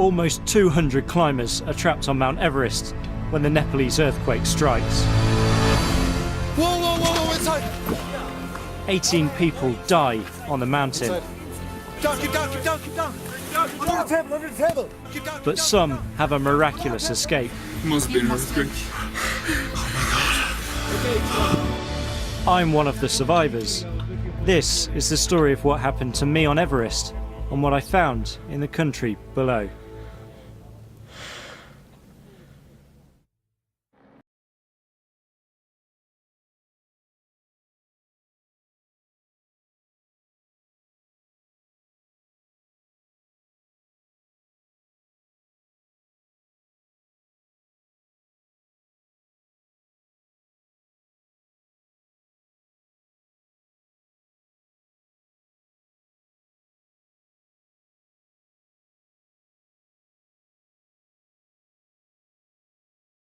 Almost 200 climbers are trapped on Mount Everest when the Nepalese earthquake strikes. Whoa, inside! 18 people die on the mountain. Keep down! Under the table! But some have a miraculous escape. Must be an earthquake. I'm one of the survivors. This is the story of what happened to me on Everest and what I found in the country below.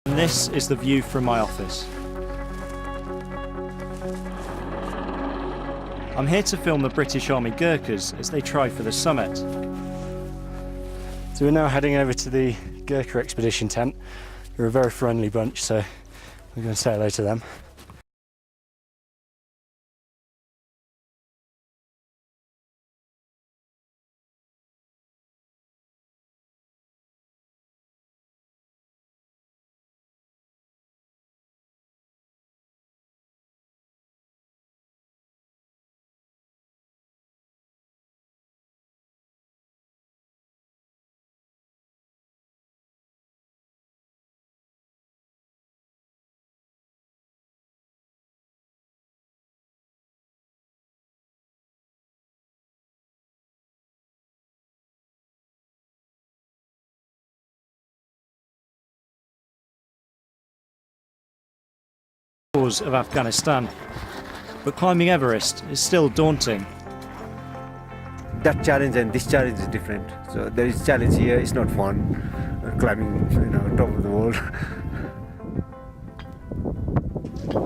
And this is the view from my office. I'm here to film the British Army Gurkhas as they try for the summit. So we're now heading over to the Gurkha expedition tent. They're a very friendly bunch, so we're going to say hello to them. Of Afghanistan, but climbing Everest is still daunting. That challenge and this challenge is different. So there is challenge here. It's not fun climbing, top of the world.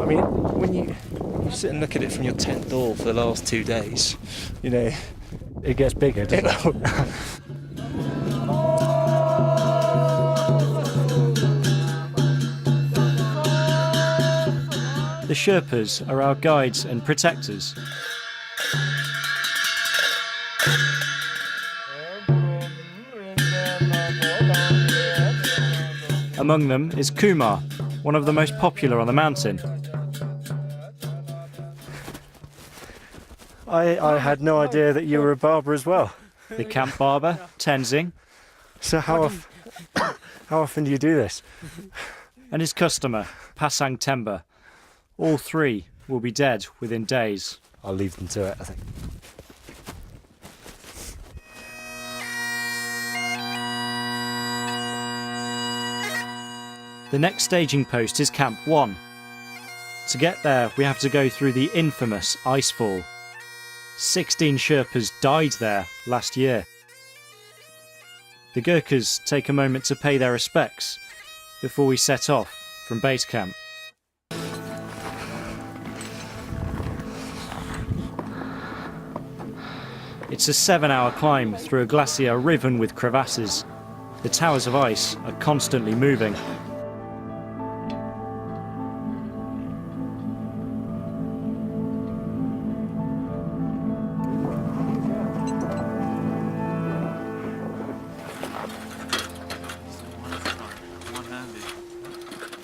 I mean, when you sit and look at it from your tent door for the last 2 days, It gets bigger, doesn't it? The Sherpas are our guides and protectors. Among them is Kumar, one of the most popular on the mountain. I had no idea that you were a barber as well. The camp barber, Tenzing. So how often do you do this? And his customer, Pasang Temba. All three will be dead within days. I'll leave them to it, I think. The next staging post is Camp 1. To get there, we have to go through the infamous icefall. 16 Sherpas died there last year. The Gurkhas take a moment to pay their respects before we set off from base camp. It's a 7-hour climb through a glacier riven with crevasses. The towers of ice are constantly moving.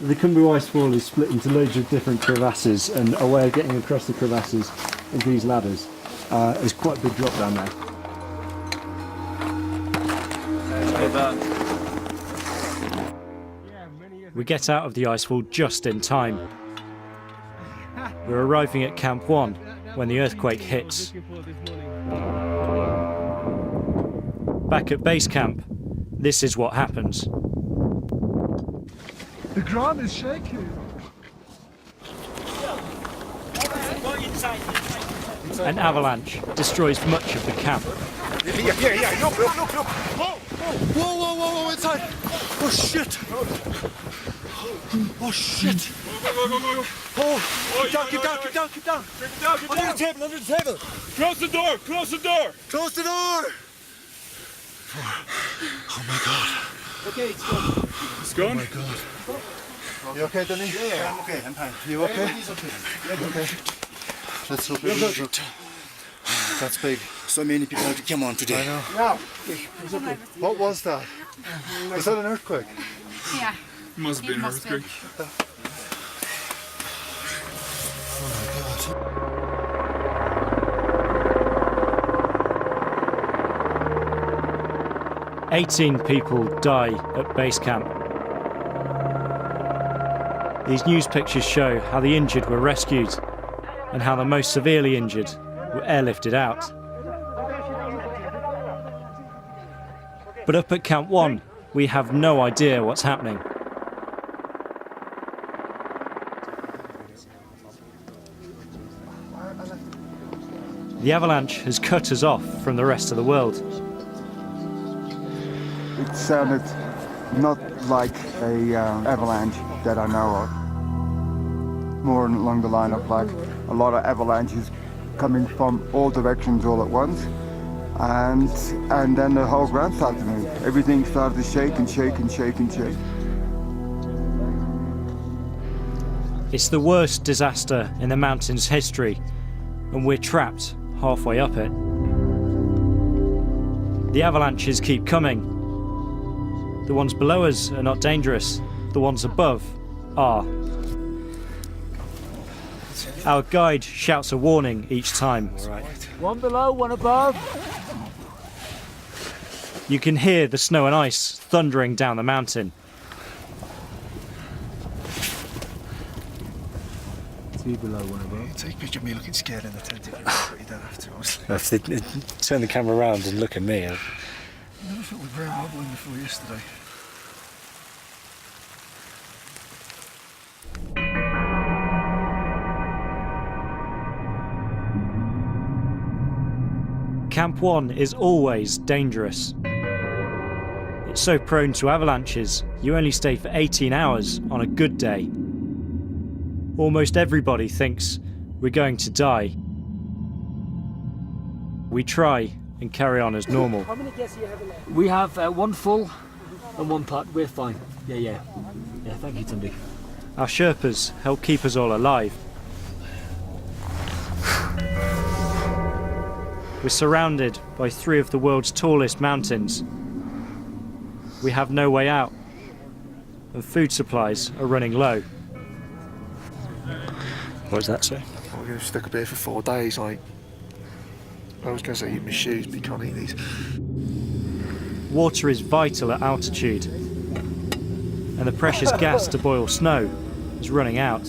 The Khumbu Icefall is split into loads of different crevasses, and a way of getting across the crevasses is these ladders. There's quite a big drop down there. We get out of the icefall just in time. We're arriving at Camp 1 when the earthquake hits. Back at base camp, this is what happens. The ground is shaking. An avalanche destroys much of the camp. Yeah, look. Whoa, inside. Oh, shit. Oh, shit. Oh, keep down. Under the table. Close the door. Close the door. Oh my god. Okay, it's gone. It's gone? Oh my god. You okay, Danny? Yeah, I'm okay. I'm fine. You okay? Everybody's okay. Yeah, okay. Let's hope everything's okay. That's big. So many people have to come on today. I know. No. What was that? Was that an earthquake? Yeah. Must have been an must have earthquake. Oh my god. 18 people die at base camp. These news pictures show how the injured were rescued and how the most severely injured were airlifted out. But up at Camp 1, we have no idea what's happening. The avalanche has cut us off from the rest of the world. It sounded not like a avalanche that I know of. More along the line of like a lot of avalanches coming from all directions all at once. And then the whole ground started to move. Everything started to shake and shake and shake and shake. It's the worst disaster in the mountain's history, and we're trapped halfway up it. The avalanches keep coming. The ones below us are not dangerous. The ones above are. Our guide shouts a warning each time. One below, one above. You can hear the snow and ice thundering down the mountain. Two below, one above. Take a picture of me looking scared in the tent, but you don't have to, obviously. Turn the camera around and look at me. I never felt with ground wobbling before yesterday. Camp 1 is always dangerous. It's so prone to avalanches, you only stay for 18 hours on a good day. Almost everybody thinks we're going to die. We try and carry on as normal. How many guests do you have in there? We have one full and one part. We're fine. Yeah, thank you, Tunde. Our Sherpas help keep us all alive. We're surrounded by 3 of the world's tallest mountains. We have no way out, and food supplies are running low. What does that say? We're going to stuck up here for 4 days, like. I was going to say eat my shoes, but you can't eat these. Water is vital at altitude, and the precious gas to boil snow is running out.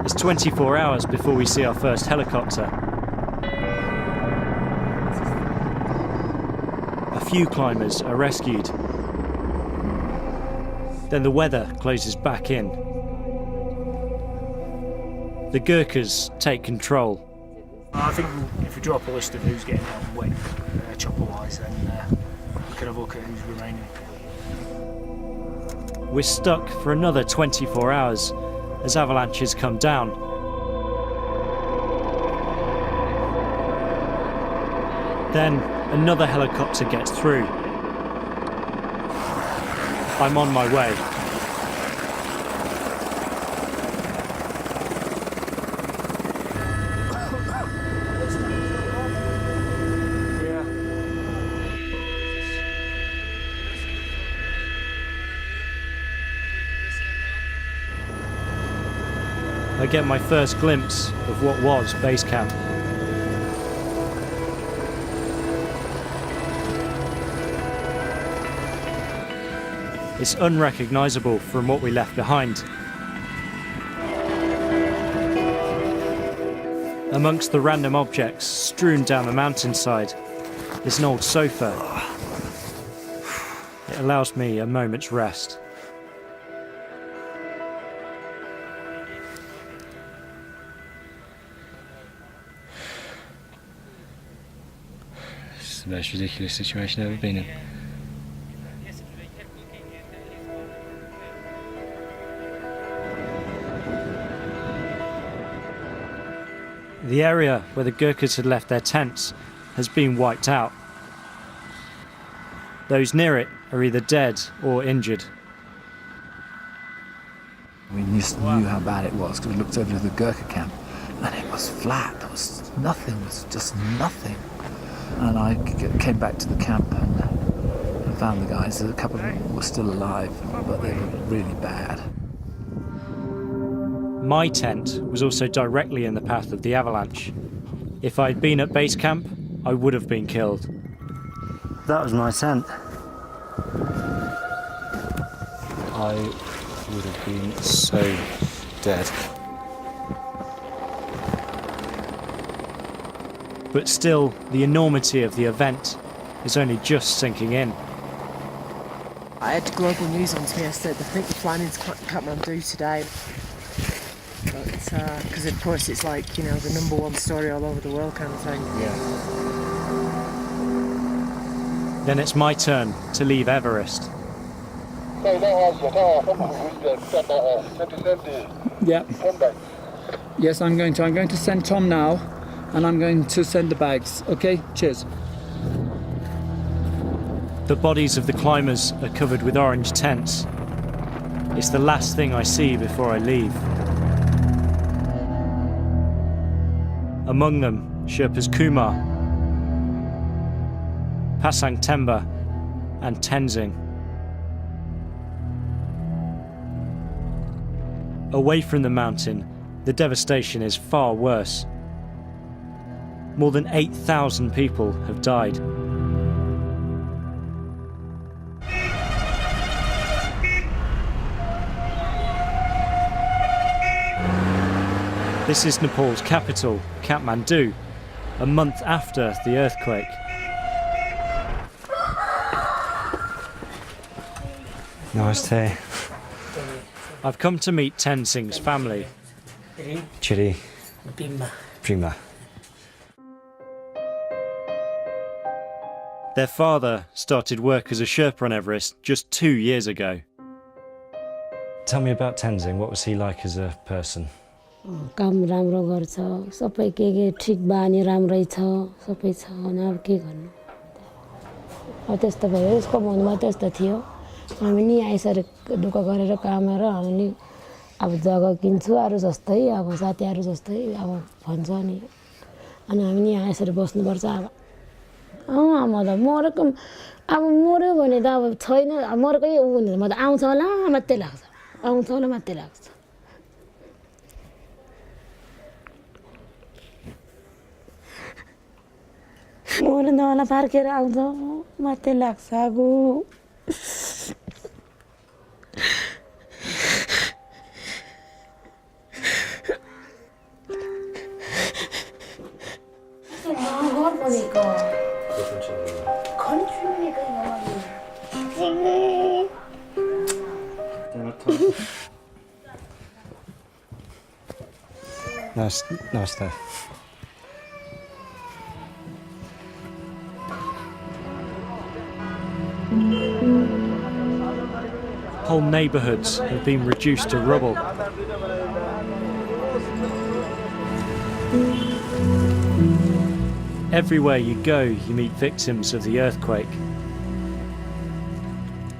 It's 24 hours before we see our first helicopter. A few climbers are rescued. Then the weather closes back in. The Gurkhas take control. I think if we draw up a list of who's getting out and when, chopper-wise, then we can have a look at who's remaining. We're stuck for another 24 hours as avalanches come down. Then another helicopter gets through. I'm on my way. I get my first glimpse of what was base camp. It's unrecognisable from what we left behind. Amongst the random objects strewn down the mountainside is an old sofa. It allows me a moment's rest. It's the most ridiculous situation I've ever been in. The area where the Gurkhas had left their tents has been wiped out. Those near it are either dead or injured. We just knew how bad it was because we looked over to the Gurkha camp and it was flat. There was nothing, it was just nothing. And I came back to the camp and found the guys. A couple of them were still alive, but they were really bad. My tent was also directly in the path of the avalanche. If I'd been at base camp, I would have been killed. That was my tent. I would have been so dead. But still, the enormity of the event is only just sinking in. I had global news on to me. I said, I think we're flying into Kathmandu today. But, because of course it's like, you know, the #1 story all over the world kind of thing. Yeah. Then it's my turn to leave Everest. Yeah. Yes, I'm going to send Tom now, and I'm going to send the bags. Okay, cheers. The bodies of the climbers are covered with orange tents. It's the last thing I see before I leave. Among them, Sherpas Kumar, Pasang Temba, and Tenzing. Away from the mountain, the devastation is far worse. More than 8,000 people have died. This is Nepal's capital, Kathmandu, a month after the earthquake. Namaste. I've come to meet Tenzing's family. Chiri. Prima. Their father started work as a Sherpa on Everest just 2 years ago. Tell me about Tenzing. What was he like as a person? काम राम्रो गर्छ सबै के ठीक बानी राम्रै छ सबै छ अनि अब के गर्नु अब त्यस्तो भयो यसको मनमा त्यस्तो थियो हामी नि आइसरे दुःख गरेर कामेर हामी नि अब जग्गा किन्छु अरु जस्तै अब साथीहरु जस्तै अब भन्छ नि अनि हामी नि आइसरे बस्नु पर्छ अब म त मरेको अब मर्यो भने त अब छैन मरेकै उ भने म त आउँछ होला मात्रै लाग्छ आउँछ होला मात्रै लाग्छ मर्न होला फर्केर आउँछ मात्रै लाग्छ आगो Nice there. Whole neighbourhoods have been reduced to rubble. Everywhere you go, you meet victims of the earthquake.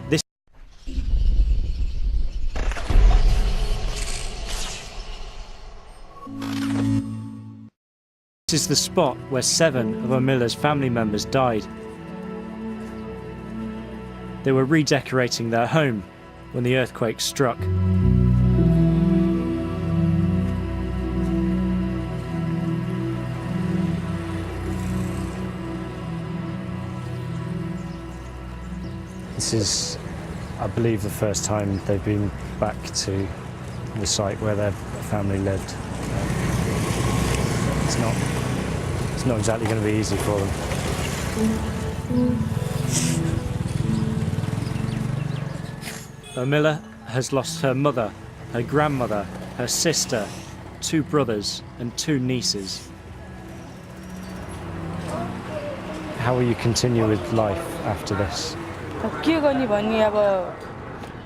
This is the spot where 7 of Amila's family members died. They were redecorating their home when the earthquake struck. This is, I believe, the first time they've been back to the site where their family lived. It's not exactly going to be easy for them. Amila has lost her mother, her grandmother, her sister, 2 brothers and 2 nieces. How will you continue with life after this? के गर्ने भन्ने अब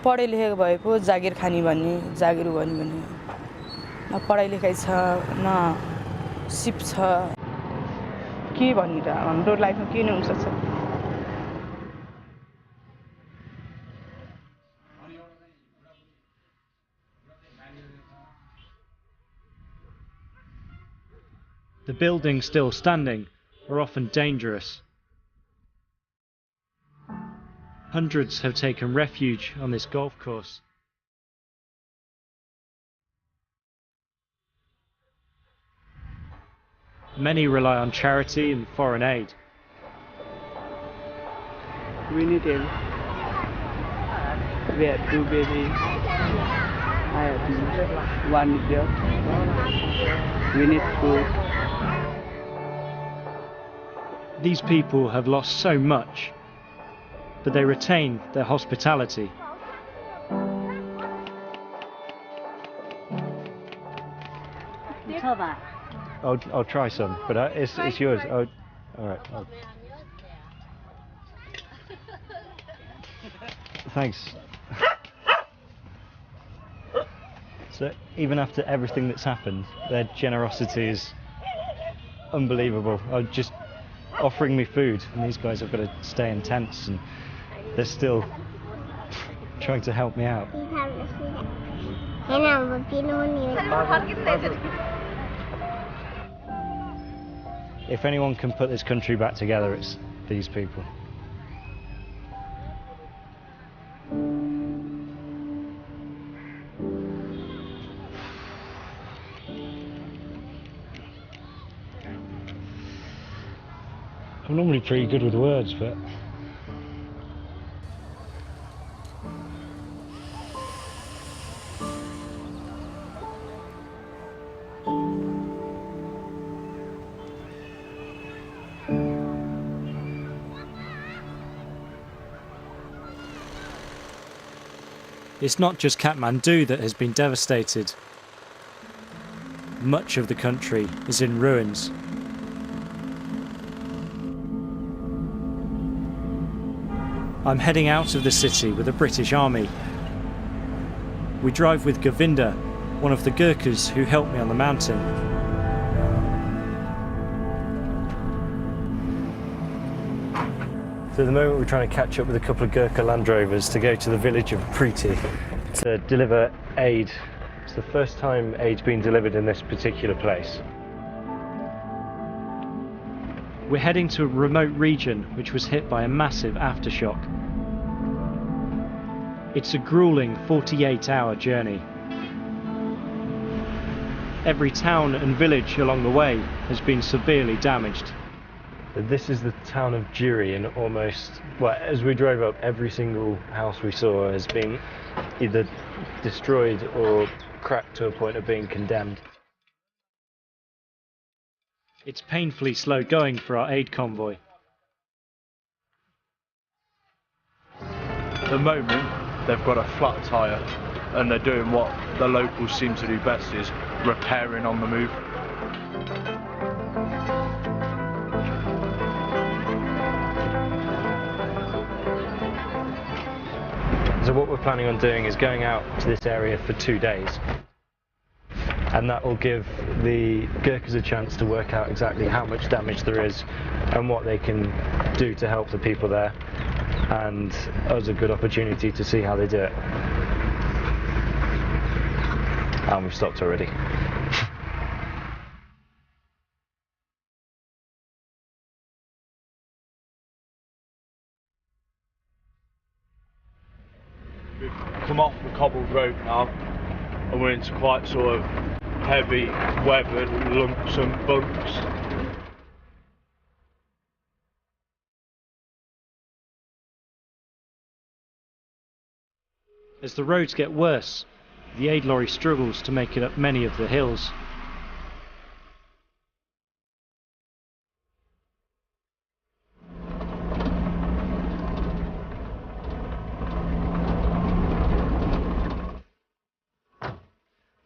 पढे लेखेको भए पो जागिर खानी भन्ने जागिर गर्ने भन्ने न पढाइ लेखाइ छ न सिप छ के भनेर हाम्रो लाइफमा के नै हुन सक्छ The buildings still standing are often dangerous. Hundreds have taken refuge on this golf course. Many rely on charity and foreign aid. We need help. We have two babies. I have one job. We need food. These people have lost so much, but they retain their hospitality. I'll try some, but it's yours. All right. Thanks. So even after everything that's happened, their generosity is unbelievable. Just offering me food, and these guys have got to stay in tents, and they're still trying to help me out. If anyone can put this country back together, it's these people. I'm normally pretty good with words, but it's not just Kathmandu that has been devastated. Much of the country is in ruins. I'm heading out of the city with the British Army. We drive with Govinda, one of the Gurkhas who helped me on the mountain. So at the moment we're trying to catch up with a couple of Gurkha Land Rovers to go to the village of Preeti to deliver aid. It's the first time aid's been delivered in this particular place. We're heading to a remote region which was hit by a massive aftershock. It's a grueling 48-hour journey. Every town and village along the way has been severely damaged. This is the town of Juri, and as we drove up, every single house we saw has been either destroyed or cracked to a point of being condemned. It's painfully slow going for our aid convoy. At the moment, they've got a flat tyre, and they're doing what the locals seem to do best, is repairing on the move. So what we're planning on doing is going out to this area for 2 days. And that will give the Gurkhas a chance to work out exactly how much damage there is and what they can do to help the people there, and us a good opportunity to see how they do it. And we've stopped already. We've come off the cobbled road now, and we're into quite sort of heavy weathered lumps and bumps. As the roads get worse, the aid lorry struggles to make it up many of the hills.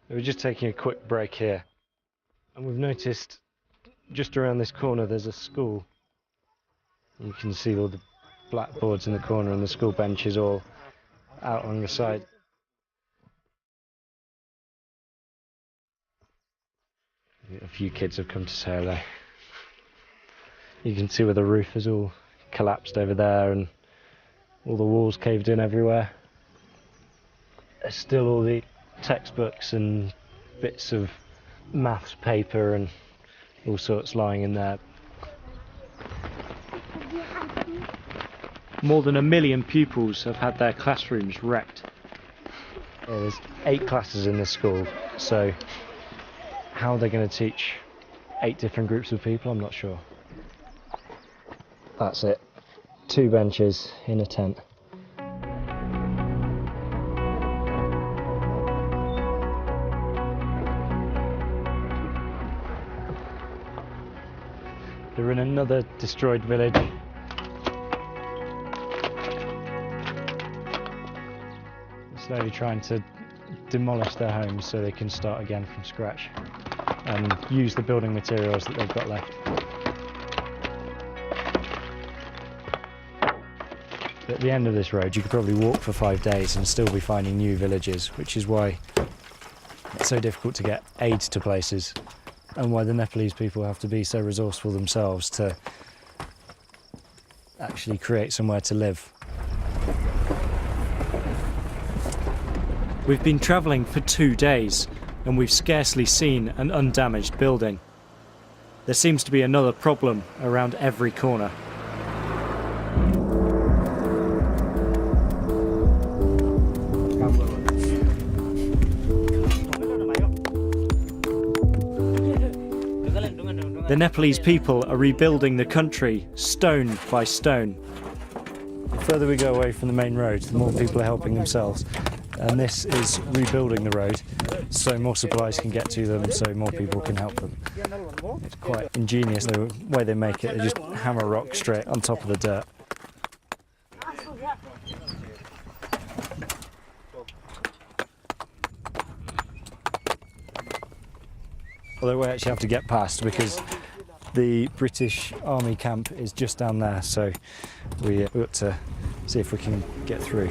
We're just taking a quick break here, and we've noticed just around this corner there's a school. You can see all the blackboards in the corner and the school benches all out on the side. A few kids have come to say hello. You can see where the roof is all collapsed over there and all the walls caved in everywhere. There's still all the textbooks and bits of maths paper and all sorts lying in there. More than 1 million pupils have had their classrooms wrecked. There's 8 classes in this school, so how they're going to teach 8 different groups of people, I'm not sure. That's it. 2 benches in a tent. They're in another destroyed village. Slowly trying to demolish their homes so they can start again from scratch and use the building materials that they've got left. At the end of this road you could probably walk for 5 days and still be finding new villages, which is why it's so difficult to get aid to places and why the Nepalese people have to be so resourceful themselves to actually create somewhere to live. We've been travelling for 2 days and we've scarcely seen an undamaged building. There seems to be another problem around every corner. The Nepalese people are rebuilding the country stone by stone. The further we go away from the main road, the more people are helping themselves. And this is rebuilding the road so more supplies can get to them, so more people can help them. It's quite ingenious the way they make it. They just hammer rock straight on top of the dirt. Although we actually have to get past because the British Army camp is just down there, so we've got to see if we can get through.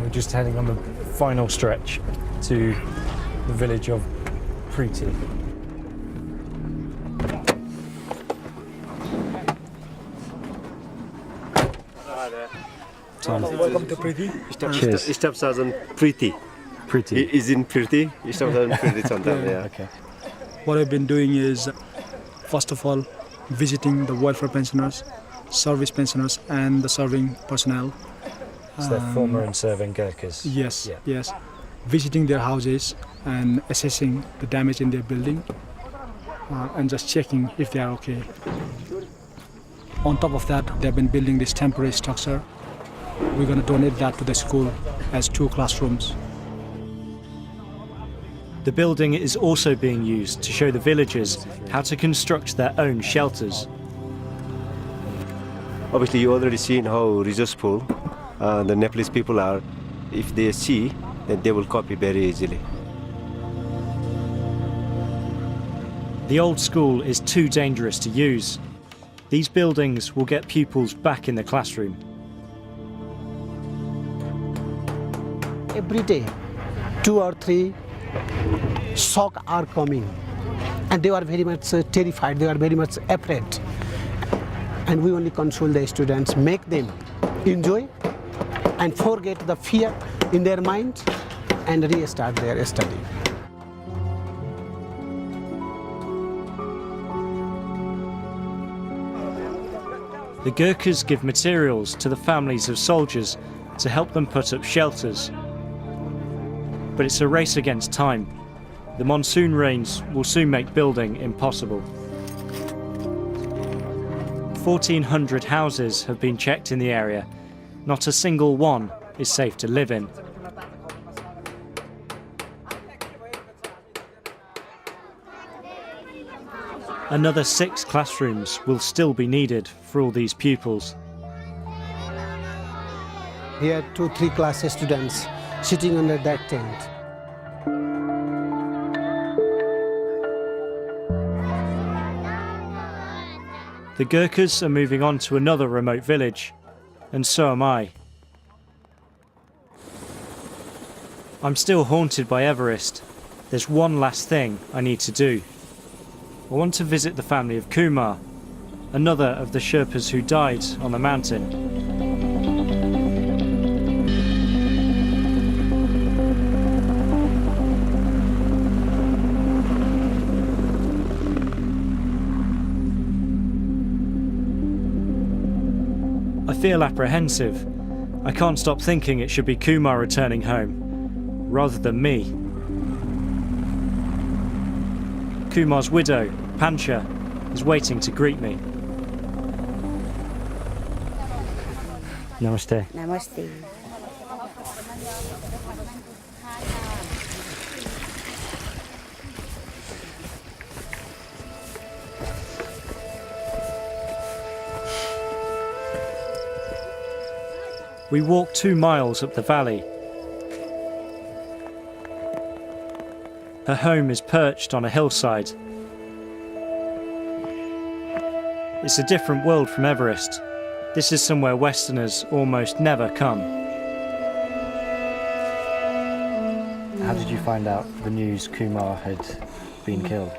We're just heading on the final stretch to the village of Preeti. Welcome to Preeti. Cheers. Staff Sergeant Preeti. Preeti. Is in Preeti. Staff Sergeant Preeti. Yeah. Okay. What I've been doing is, first of all, visiting the welfare pensioners, service pensioners, and the serving personnel. So they're former and serving Gurkhas? Yes, yeah. yes. Visiting their houses and assessing the damage in their building and just checking if they are okay. On top of that, they've been building this temporary structure. We're going to donate that to the school as 2 classrooms. The building is also being used to show the villagers how to construct their own shelters. Obviously, you already seen how resourceful the Nepalese people are. If they see, then they will copy very easily. The old school is too dangerous to use. These buildings will get pupils back in the classroom. Every day, 2 or 3 shock are coming, and they are very much terrified, they are very much afraid. And we only console the students, make them enjoy and forget the fear in their mind and restart their study. The Gurkhas give materials to the families of soldiers to help them put up shelters. But it's a race against time. The monsoon rains will soon make building impossible. 1,400 houses have been checked in the area. Not a single one is safe to live in. Another 6 classrooms will still be needed for all these pupils. Here 2-3 class students sitting under that tent. The Gurkhas are moving on to another remote village, and so am I. I'm still haunted by Everest. There's one last thing I need to do. I want to visit the family of Kumar, another of the Sherpas who died on the mountain. I feel apprehensive. I can't stop thinking it should be Kumar returning home, rather than me. Kumar's widow, Pancha, is waiting to greet me. Namaste. Namaste. We walk 2 miles up the valley. Her home is perched on a hillside. It's a different world from Everest. This is somewhere Westerners almost never come. How did you find out the news Kumar had been killed?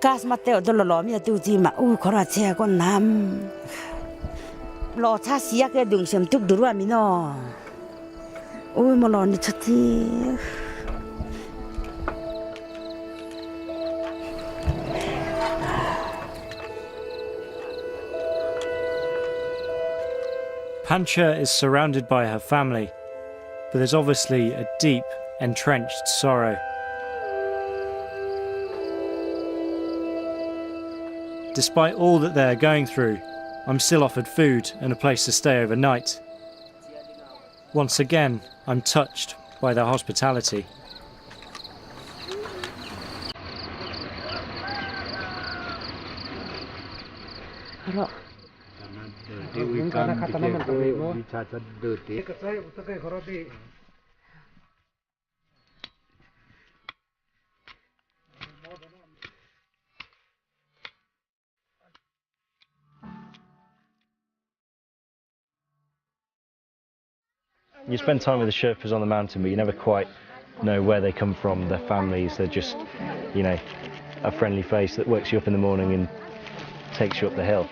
Gas mateo dolo lo mi tu ti ma kora che kon nam lo cha sia ke dung sem tuk durwa mi no mo lo ni chati. Pancha is surrounded by her family, but there's obviously a deep, entrenched sorrow. Despite all that they're going through, I'm still offered food and a place to stay overnight. Once again, I'm touched by their hospitality. You spend time with the Sherpas on the mountain, but you never quite know where they come from, their families. They're just, you know, a friendly face that wakes you up in the morning and takes you up the hill.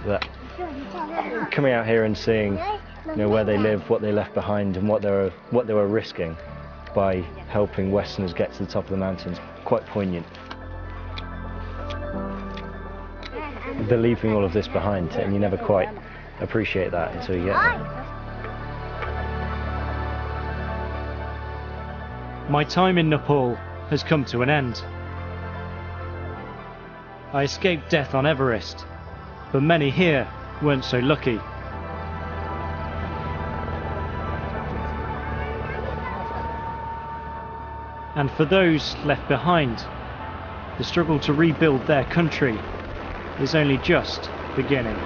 But coming out here and seeing, you know, where they live, what they left behind, and what they were risking by helping Westerners get to the top of the mountains, quite poignant. They're leaving all of this behind, and you never quite appreciate that until you get there. My time in Nepal has come to an end. I escaped death on Everest, but many here weren't so lucky. And for those left behind, the struggle to rebuild their country is only just beginning.